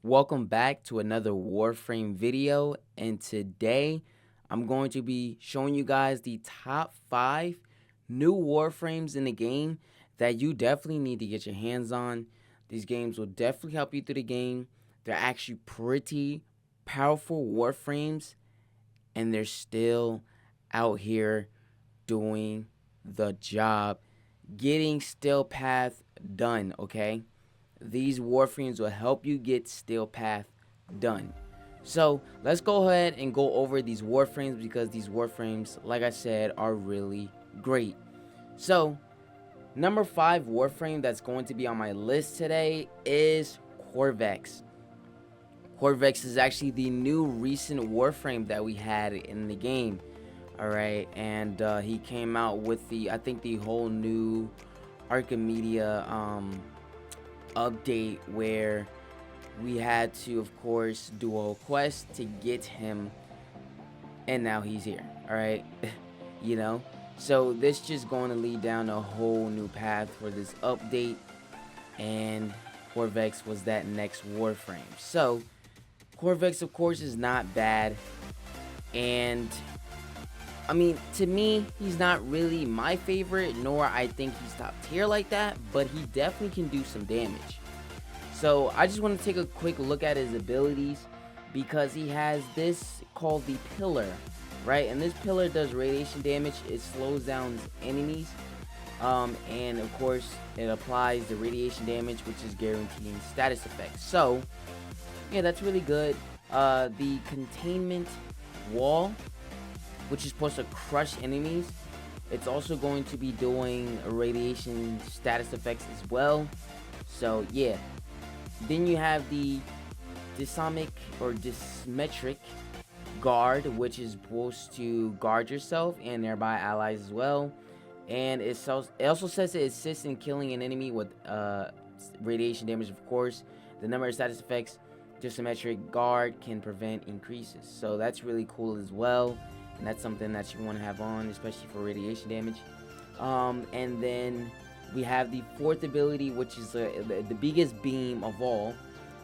Welcome back to another Warframe video, and today I'm going to be showing you guys the top 5 new Warframes in the game that you definitely need to get your hands on. These games will definitely help you through the game. They're actually pretty powerful Warframes, and they're still out here doing the job, getting Steel Path done, okay? These Warframes will help you get Steel Path done. So let's go ahead and go over these Warframes, because these Warframes, like I said, are really great. So number 5 Warframe that's going to be on my list today is Corvex. Corvex is actually the new recent Warframe that we had in the game. Alright, and he came out with I think the whole new Archimedia update, where we had to, of course, do a quest to get him, and now he's here. All right. So this just going to lead down a whole new path for this update, and Corvex was that next Warframe. So Corvex, of course, is not bad, and I mean, to me, he's not really my favorite, nor I think he's top tier like that, but he definitely can do some damage. So I just want to take a quick look at his abilities, because he has this called the Pillar, right? And this Pillar does radiation damage. It slows down enemies, and of course, it applies the radiation damage, which is guaranteeing status effects. So yeah, that's really good. The Containment Wall, which is supposed to crush enemies, it's also going to be doing radiation status effects as well. So yeah. Then you have the Dysmetric Guard, which is supposed to guard yourself and nearby allies as well. And it also says it assists in killing an enemy with radiation damage, of course. The number of status effects Dysmetric Guard can prevent increases. So that's really cool as well. And that's something that you want to have on, especially for radiation damage. And then we have the 4th ability, which is the biggest beam of all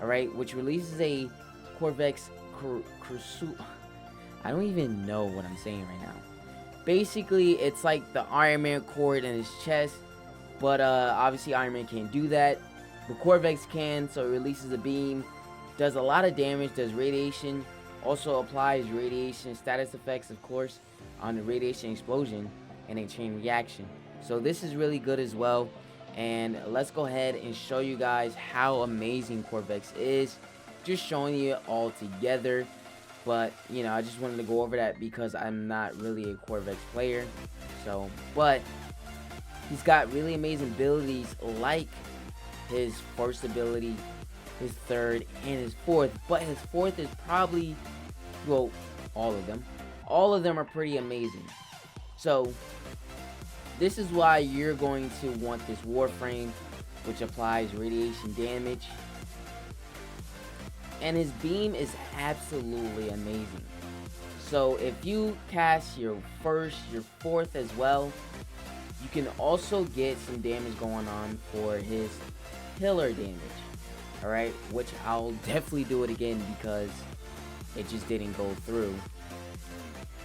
right, which releases a Corvex Crusu. I don't even know what I'm saying right now. Basically, it's like the Iron Man cord in his chest, but obviously Iron Man can't do that, but Corvex can. So it releases a beam, does a lot of damage, does radiation, also applies radiation status effects, of course, on the radiation explosion and a chain reaction. So this is really good as well. And let's go ahead and show you guys how amazing Corvex is. Just showing you it all together. But, I just wanted to go over that because I'm not really a Corvex player. But he's got really amazing abilities, like his first ability, his third, and his fourth. But his fourth is probably, well, all of them. All of them are pretty amazing. So this is why you're going to want this Warframe, which applies radiation damage. And his beam is absolutely amazing. So if you cast your first, your fourth as well, you can also get some damage going on for his pillar damage. Alright, which I'll definitely do it again because it just didn't go through.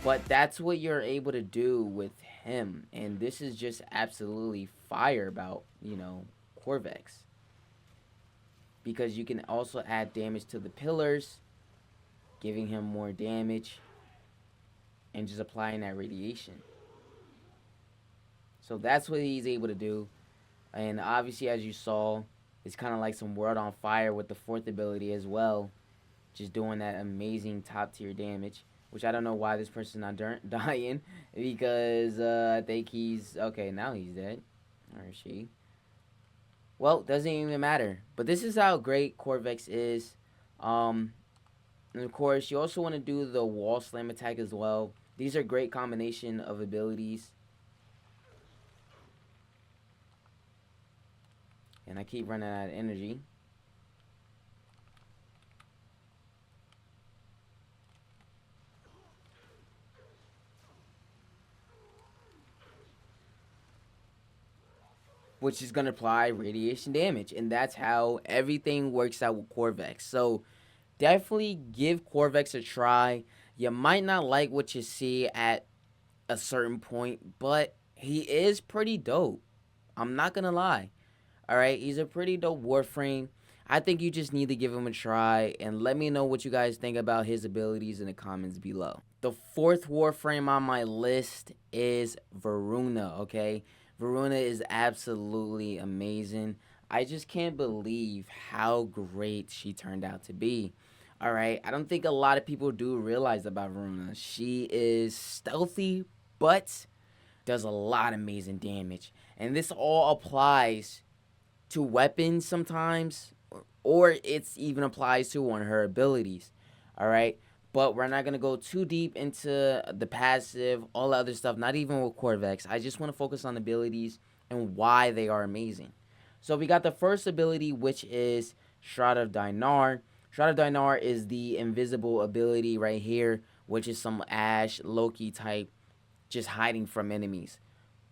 But that's what you're able to do with him, and this is just absolutely fire about Corvex, because you can also add damage to the pillars, giving him more damage and just applying that radiation. So that's what he's able to do. And obviously, as you saw, it's kind of like some World on Fire with the 4th ability as well, just doing that amazing top tier damage. Which I don't know why this person's not dying, because I think he's okay. Now he's dead, or she. Well, doesn't even matter. But this is how great Corvex is. And of course, you also want to do the wall slam attack as well. These are great combination of abilities. And I keep running out of energy. which is going to apply radiation damage. And that's how everything works out with Corvex. So definitely give Corvex a try. You might not like what you see at a certain point, but he is pretty dope. I'm not going to lie. All right, he's a pretty dope Warframe. I think you just need to give him a try and let me know what you guys think about his abilities in the comments below. The fourth Warframe on my list is Varuna, okay? Varuna is absolutely amazing. I just can't believe how great she turned out to be. All right, I don't think a lot of people do realize about Varuna. She is stealthy, but does a lot of amazing damage. And this all applies to weapons sometimes, or it's even applies to one of her abilities. All right, but we're not gonna go too deep into the passive, all the other stuff, not even with Corvex. I just want to focus on abilities and why they are amazing. So we got the first ability, which is Shroud of Dinar. Shroud of Dinar is the invisible ability right here, which is some Ash Loki type, just hiding from enemies.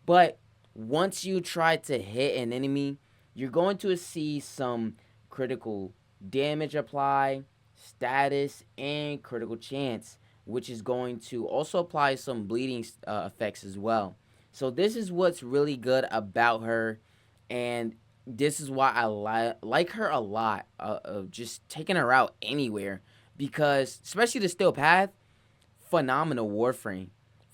But once you try to hit an enemy, you're going to see some critical damage apply, status, and critical chance, which is going to also apply some bleeding effects as well. So this is what's really good about her, and this is why I like her a lot, of just taking her out anywhere, because especially the Steel Path, phenomenal Warframe.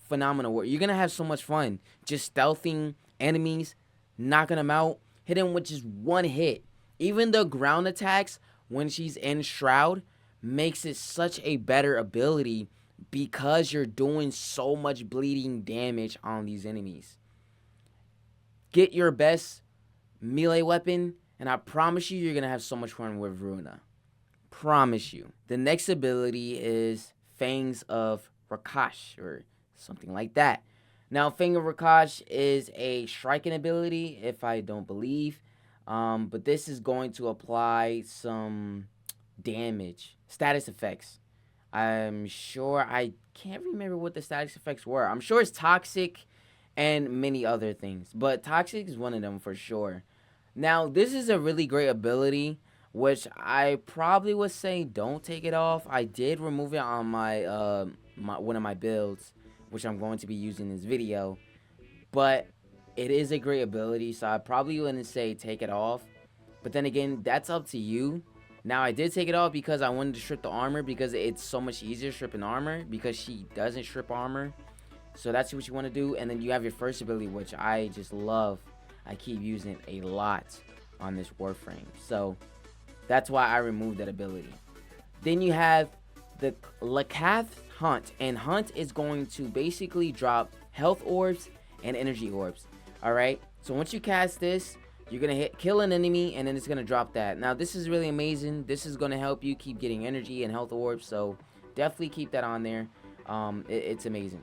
Phenomenal. You're going to have so much fun just stealthing enemies, knocking them out, hitting with just one hit. Even the ground attacks when she's in Shroud makes it such a better ability because you're doing so much bleeding damage on these enemies. Get your best melee weapon, and I promise you, you're going to have so much fun with Varuna. Promise you. The next ability is Fangs of Rakash, or something like that. Now, Fang of Rakash is a striking ability, if I don't believe. But this is going to apply some damage. Status effects. I'm sure, I can't remember what the status effects were. I'm sure it's toxic and many other things. But toxic is one of them for sure. Now, this is a really great ability, which I probably would say don't take it off. I did remove it on my, one of my builds, which I'm going to be using in this video. But it is a great ability, so I probably wouldn't say take it off. But then again, that's up to you. Now, I did take it off because I wanted to strip the armor, because it's so much easier stripping armor, because she doesn't strip armor. So that's what you want to do. And then you have your first ability, which I just love. I keep using it a lot on this Warframe. So that's why I removed that ability. Then you have the Lakath Hunt. And Hunt is going to basically drop health orbs and energy orbs. Alright, so once you cast this, you're going to kill an enemy, and then it's going to drop that. Now, this is really amazing. This is going to help you keep getting energy and health orbs, so definitely keep that on there. It's amazing.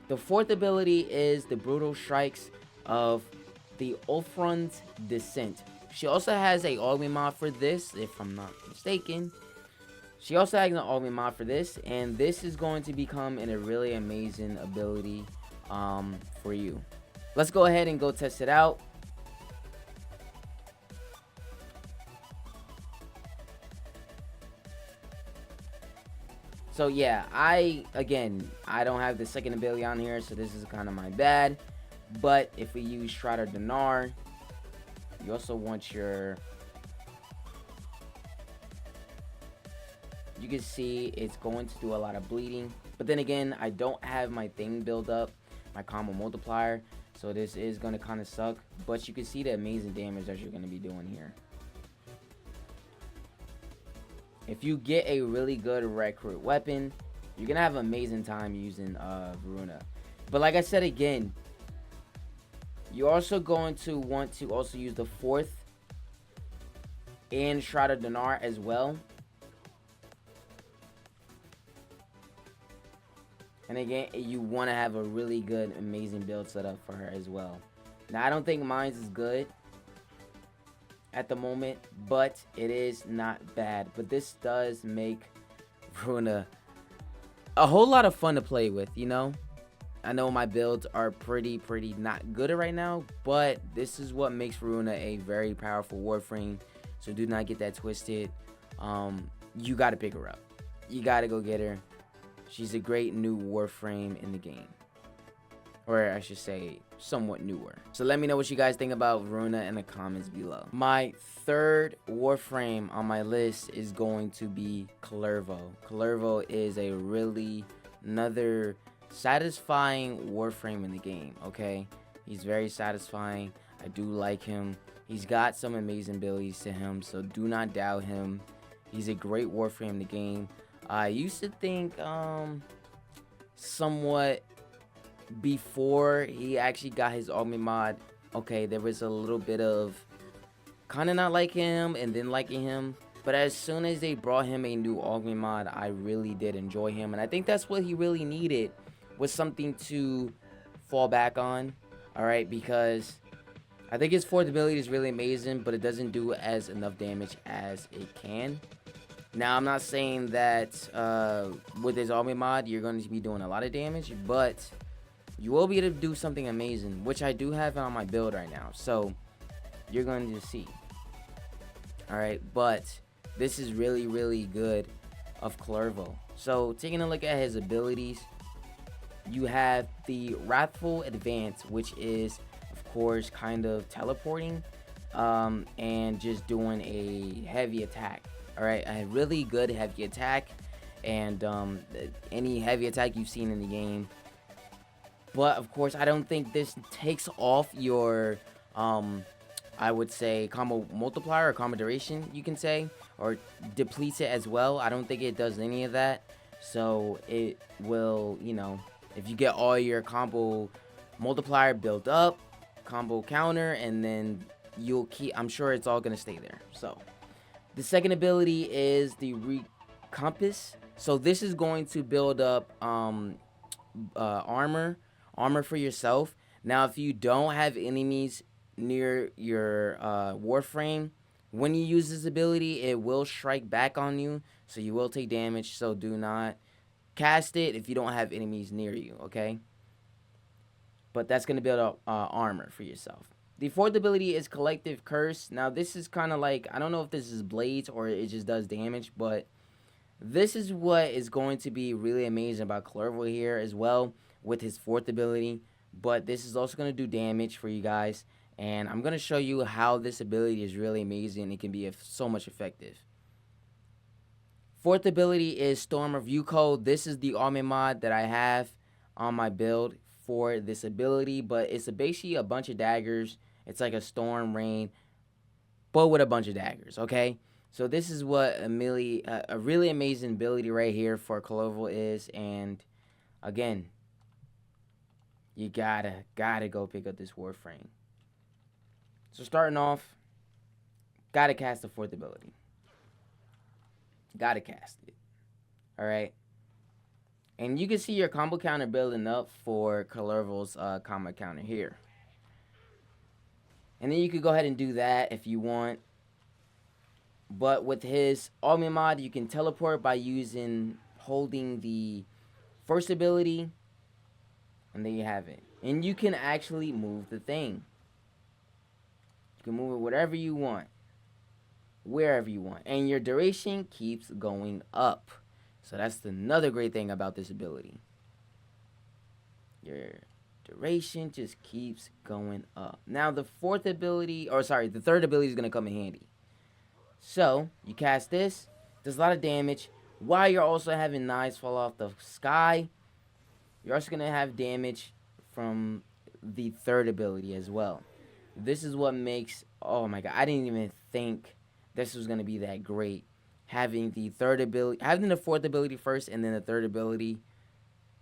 The fourth ability is the Brutal Strikes of the Ulfrun's Descent. She also has a Augment mod for this, if I'm not mistaken. She also has an Augment mod for this, and this is going to become a really amazing ability for you. Let's go ahead and go test it out. So yeah, I don't have the second ability on here, so this is kind of my bad. But if we use Shroud of Dinar, you also want your... You can see it's going to do a lot of bleeding. But then again, I don't have my thing built up, my combo multiplier. So this is going to kind of suck. But you can see the amazing damage that you're going to be doing here. If you get a really good recruit weapon, you're going to have an amazing time using Varuna. But like I said again, you're also going to want to also use the fourth and Shroud of Dinar as well. And again, you want to have a really good, amazing build set up for her as well. Now, I don't think mine's is good at the moment, but it is not bad. But this does make Varuna a whole lot of fun to play with, you know? I know my builds are pretty not good right now, but this is what makes Runa a very powerful Warframe. So do not get that twisted. You got to pick her up. You got to go get her. She's a great new Warframe in the game. Or I should say, somewhat newer. So let me know what you guys think about Runa in the comments below. My third Warframe on my list is going to be Cervo. Cervo is a really another satisfying Warframe in the game, okay? He's very satisfying. I do like him. He's got some amazing abilities to him, so do not doubt him. He's a great Warframe in the game. I used to think somewhat before he actually got his augment mod, okay, there was a little bit of kind of not liking him and then liking him. But as soon as they brought him a new augment mod, I really did enjoy him. And I think that's what he really needed, was something to fall back on, alright? Because I think his fourth ability is really amazing, but it doesn't do as enough damage as it can. Now, I'm not saying that with his augment mod, you're going to be doing a lot of damage, but you will be able to do something amazing, which I do have on my build right now. So, you're going to see. Alright, but this is really good of Cervo. So, taking a look at his abilities, you have the Wrathful Advance, which is, of course, kind of teleporting and just doing a heavy attack. Alright, a really good heavy attack, and any heavy attack you've seen in the game. But, of course, I don't think this takes off your, I would say, combo multiplier or combo duration, you can say, or depletes it as well. I don't think it does any of that. So, it will, you know, if you get all your combo multiplier built up, combo counter, and then you'll keep, I'm sure it's all going to stay there. So, the second ability is the Recompass. So, this is going to build up armor for yourself. Now, if you don't have enemies near your Warframe, when you use this ability, it will strike back on you, so you will take damage. So do not cast it if you don't have enemies near you, okay? But that's going to build up armor for yourself. The fourth ability is Collective Curse. Now, this is kind of like, I don't know if this is blades or it just does damage, but this is what is going to be really amazing about Cervo here as well with his fourth ability. But this is also going to do damage for you guys. And I'm going to show you how this ability is really amazing. It can be so much effective. Fourth ability is Storm of Yuko. This is the augment mod that I have on my build for this ability. But it's basically a bunch of daggers. It's like a storm rain, but with a bunch of daggers, okay? So this is what a really amazing ability right here for Cervo is. And again, you gotta go pick up this Warframe. So starting off, gotta cast the fourth ability. Gotta cast it. Alright. And you can see your combo counter building up for Cervo's combo counter here. And then you could go ahead and do that if you want. But with his augment mod, you can teleport by holding the first ability. And there you have it. And you can actually move the thing. You can move it whatever you want. Wherever you want. And your duration keeps going up. So that's another great thing about this ability. Your duration just keeps going up. Now the third ability is going to come in handy. So, you cast this. Does a lot of damage. While you're also having knives fall off the sky, you're also going to have damage from the third ability as well. This is what makes, oh my god, I didn't even think this was going to be that great. Having the fourth ability first and then the third ability,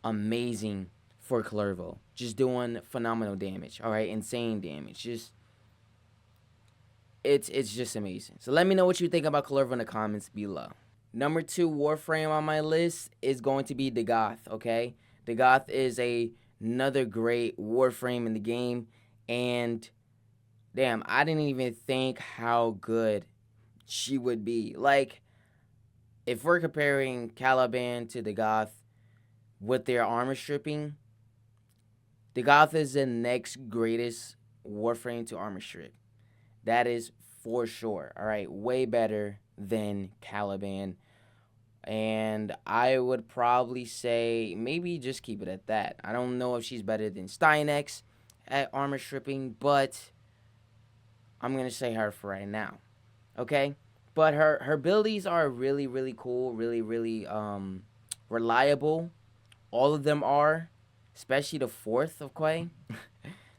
amazing for Cervo. Just doing phenomenal damage, alright, insane damage. It's just amazing. So let me know what you think about Cervo in the comments below. Number 2 Warframe on my list is going to be the Goth, okay? The Goth is another great Warframe in the game, and damn, I didn't even think how good she would be. Like, if we're comparing Caliban to the Goth with their armor stripping, The Goth is the next greatest Warframe to armor strip. That is for sure. All right, way better than Caliban. And I would probably say maybe just keep it at that. I don't know if she's better than Steinex at armor stripping, but I'm going to say her for right now. Okay? But her abilities are really, really cool, really, really reliable. All of them are, especially the fourth of Quay.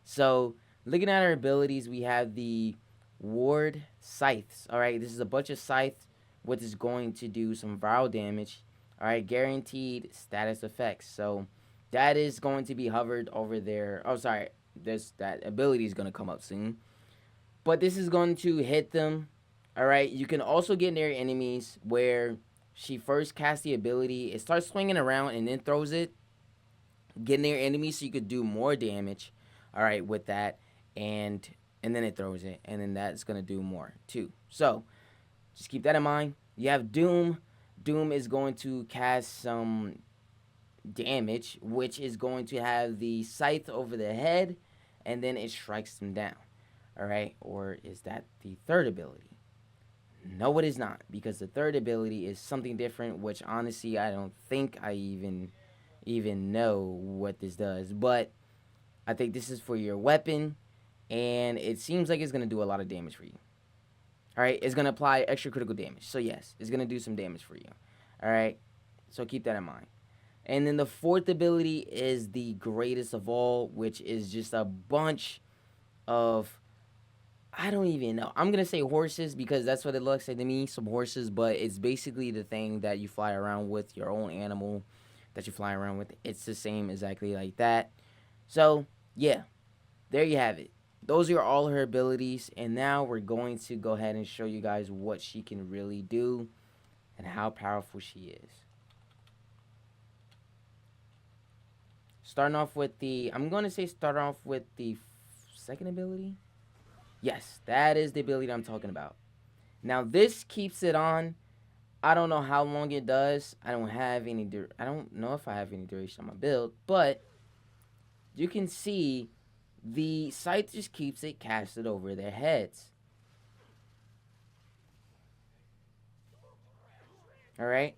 So, looking at her abilities, we have the Ward Scythes. All right, this is a bunch of scythes, which is going to do some viral damage. All right, guaranteed status effects. So, that is going to be hovered over there. Oh, sorry, that ability is going to come up soon. But this is going to hit them. All right, you can also get near enemies where she first casts the ability. It starts swinging around and then throws it. Get near enemies so you could do more damage. All right, with that, and then it throws it, and then that's gonna do more too. So just keep that in mind. You have Doom. Doom is going to cast some damage, which is going to have the scythe over the head, and then it strikes them down. All right, or is that the third ability? No, it is not, because the third ability is something different, which honestly I don't think I even know what this does, but I think this is for your weapon, and it seems like it's going to do a lot of damage for you. All right, it's going to apply extra critical damage. So, yes, it's going to do some damage for you. All right, so keep that in mind. And then the fourth ability is the greatest of all, which is just a bunch of, I don't even know. I'm going to say horses because that's what it looks like to me, some horses, but it's basically the thing that you fly around with, your own animal that you fly around with. It's the same exactly like that. So, yeah, there you have it. Those are all her abilities, and now we're going to go ahead and show you guys what she can really do and how powerful she is. Starting off with the, I'm going to say start off with the second ability. Yes, that is the ability that I'm talking about. Now, this keeps it on. I don't know how long it does. I don't know if I have any duration on my build, but you can see the scythe just keeps it casted over their heads. Alright.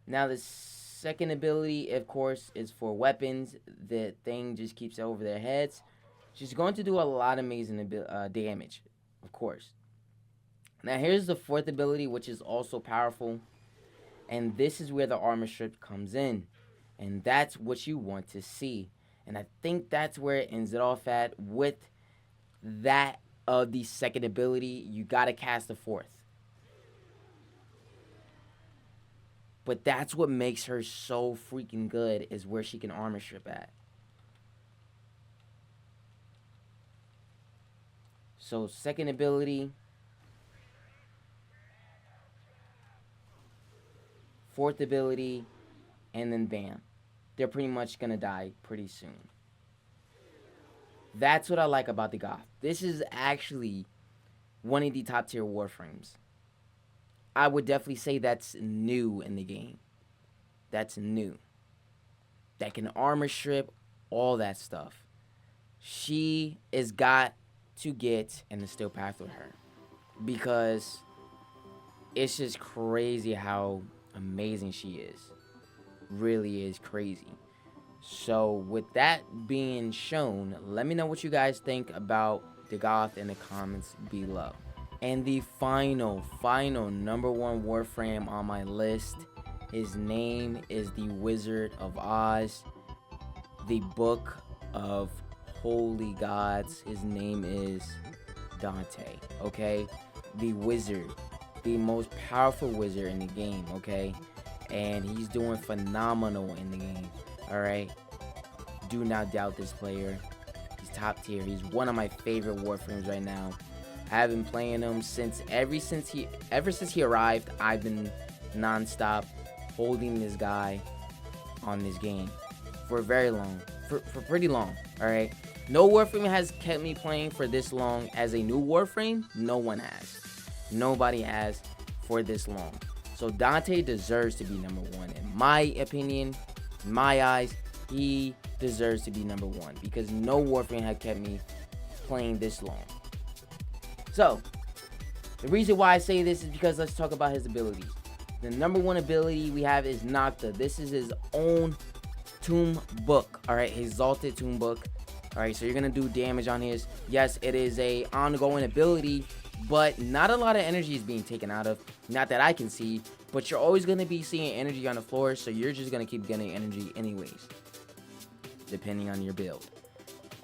Now the second ability, of course, is for weapons. The thing just keeps it over their heads. She's going to do a lot of amazing damage, of course. Now here's the fourth ability, which is also powerful. And this is where the armor strip comes in. And that's what you want to see. And I think that's where it ends it off at. With that of the second ability, you got to cast the fourth. But that's what makes her so freaking good, is where she can armor strip at. So second ability, fourth ability, and then bam. They're pretty much going to die pretty soon. That's what I like about the Goth. This is actually one of the top tier Warframes. I would definitely say that's new in the game. That's new. That can armor strip, all that stuff. She is got to get in the steel path with her. Because it's just crazy how amazing she is. Really is crazy. So with that being shown, let me know what you guys think about the Goth in the comments below. And the final number one Warframe on my list, his name is the Wizard of Oz, the Book of Holy Gods. His name is Dante, okay? The wizard, the most powerful wizard in the game, okay? And he's doing phenomenal in the game. All right, do not doubt this player. He's top tier. He's one of my favorite Warframes right now. I've been playing him ever since he arrived. I've been non-stop holding this guy on this game for very long, for pretty long. All right, no Warframe has kept me playing for this long as a new Warframe. No one has. Nobody has for this long. So Dante deserves to be number one in my opinion. In my eyes, he deserves to be number 1 because no Warframe had kept me playing this long. So, the reason why I say this is because let's talk about his abilities. The number 1 ability we have is Nocta. This is his own tomb book, alright, his exalted tomb book. Alright, so you're gonna do damage on his. Yes, it is a ongoing ability, but not a lot of energy is being taken out of. Not that I can see, but you're always gonna be seeing energy on the floor, so you're just gonna keep getting energy anyways, depending on your build.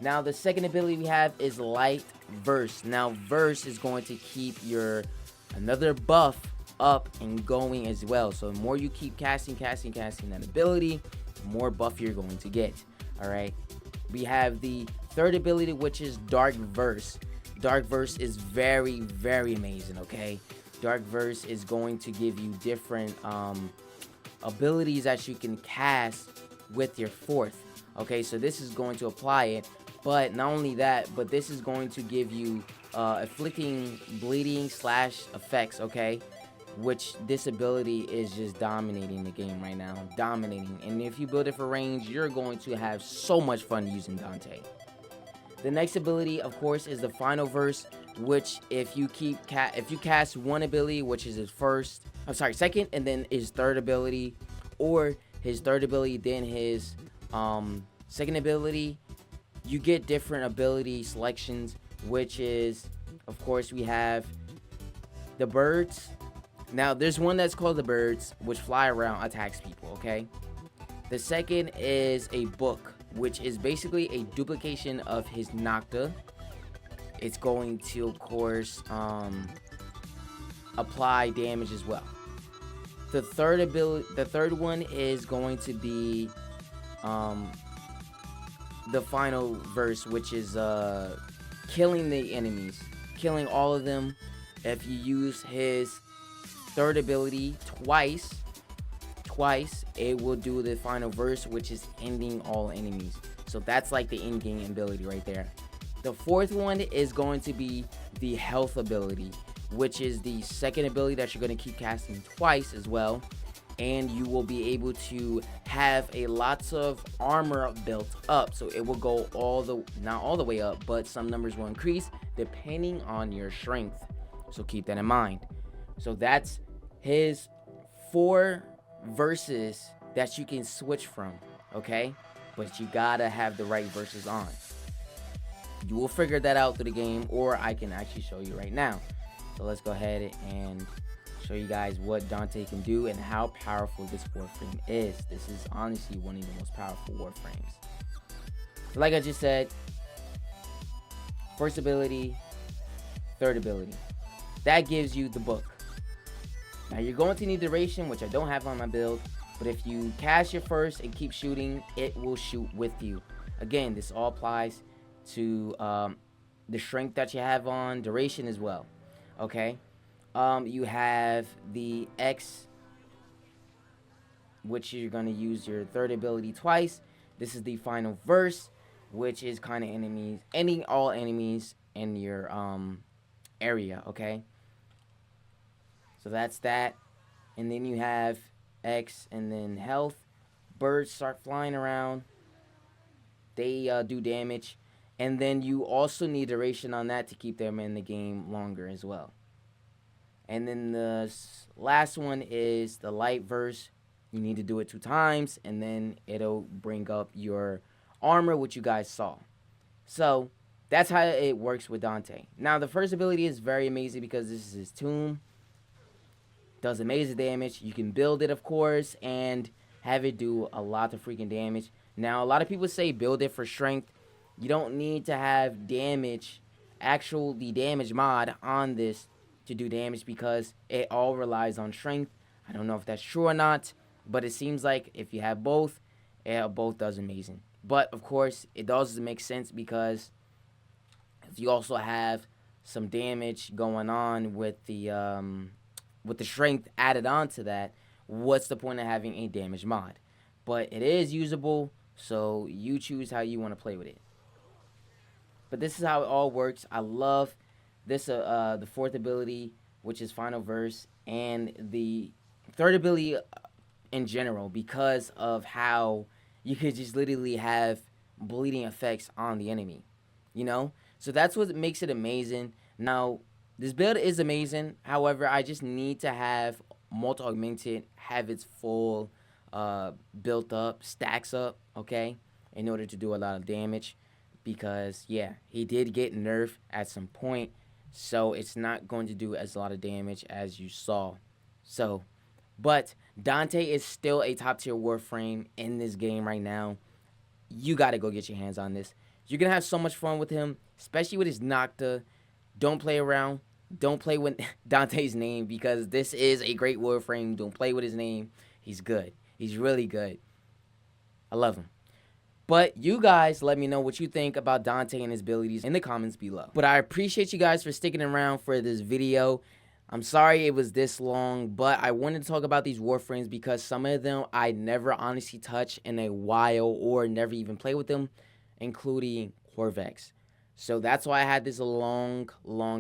Now, the second ability we have is Light Verse. Now, Verse is going to keep your another buff up and going as well. So, the more you keep casting that ability, the more buff you're going to get. Alright. We have the third ability, which is Dark Verse. Dark Verse is very, very amazing, okay? Dark Verse is going to give you different abilities that you can cast with your fourth. Okay, so this is going to apply it. But not only that, but this is going to give you afflicting bleeding / effects, okay? Which this ability is just dominating the game right now. Dominating. And if you build it for range, you're going to have so much fun using Dante. The next ability, of course, is the Final Verse, which if you cast one ability, which is his second, and then his third ability, or his third ability, then his second ability, you get different ability selections, which is, of course, we have the birds. Now, there's one that's called the birds, which fly around, attacks people, okay? The second is a book, which is basically a duplication of his Nocta. It's going to, of course, apply damage as well. The third one is going to be the Final Verse, which is killing the enemies, killing all of them. If you use his third ability twice, it will do the Final Verse, which is ending all enemies. So that's like the in-game ability right there. The fourth one is going to be the health ability, which is the second ability that you're going to keep casting twice as well. And you will be able to have a lots of armor built up. So it will go not all the way up, but some numbers will increase depending on your strength. So keep that in mind. So that's his 4 verses that you can switch from, okay? But you gotta have the right verses on. You will figure that out through the game, or I can actually show you right now. So let's go ahead and show you guys what Dante can do and how powerful this Warframe is. This is honestly one of the most powerful Warframes. So like I just said, first ability, third ability. That gives you the book. Now you're going to need duration, which I don't have on my build, but if you cast your first and keep shooting, it will shoot with you. Again, this all applies to the strength that you have on, duration as well. Okay? You have the X, which you're going to use your third ability twice. This is the Final Verse, which is kind of enemies, ending all enemies in your area, okay? So that's that. And then you have X and then health. Birds start flying around. They do damage. And then you also need duration on that to keep them in the game longer as well. And then the last one is the Light Verse. You need to do it 2 times, and then it'll bring up your armor, which you guys saw. So that's how it works with Dante. Now, the first ability is very amazing because this is his tomb. Does amazing damage. You can build it, of course, and have it do a lot of freaking damage. Now, a lot of people say build it for strength. You don't need to have damage, the damage mod on this to do damage because it all relies on strength. I don't know if that's true or not, but it seems like if you have both, it both does amazing. But, of course, it does make sense because if you also have some damage going on with the strength added on to that, what's the point of having a damage mod? But it is usable, so you choose how you want to play with it. But this is how it all works. I love this, the fourth ability, which is Final Verse, and the third ability in general, because of how you could just literally have bleeding effects on the enemy, you know? So that's what makes it amazing. Now, this build is amazing. However, I just need to have multi-augmented, have its full built up, stacks up, okay, in order to do a lot of damage. Because, yeah, he did get nerfed at some point, so it's not going to do as a lot of damage as you saw. So, but Dante is still a top tier Warframe in this game right now. You got to go get your hands on this. You're going to have so much fun with him, especially with his Nocta. Don't play around. Don't play with Dante's name, because this is a great Warframe. Don't play with his name. He's good. He's really good. I love him. But you guys let me know what you think about Dante and his abilities in the comments below. But I appreciate you guys for sticking around for this video. I'm sorry it was this long, but I wanted to talk about these Warframes because some of them I never honestly touched in a while or never even played with them, including Corvex. So that's why I had this long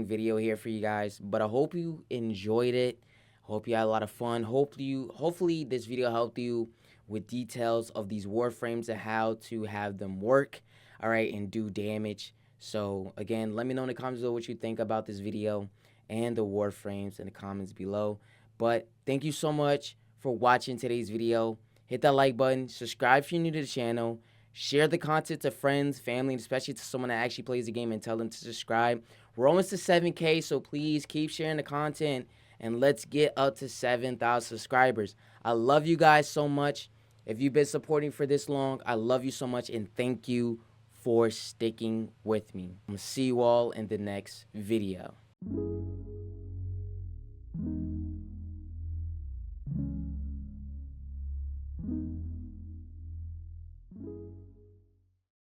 video here for you guys. But I hope you enjoyed it. Hope you had a lot of fun. Hopefully this video helped you with details of these Warframes and how to have them work, all right, and do damage. So again, let me know in the comments below what you think about this video and the Warframes in the comments below. But thank you so much for watching today's video. Hit that like button, subscribe if you're new to the channel, share the content to friends, family, and especially to someone that actually plays the game, and tell them to subscribe. We're almost to 7K, so please keep sharing the content and let's get up to 7,000 subscribers. I love you guys so much. If you've been supporting for this long, I love you so much, and thank you for sticking with me. I'm gonna see you all in the next video.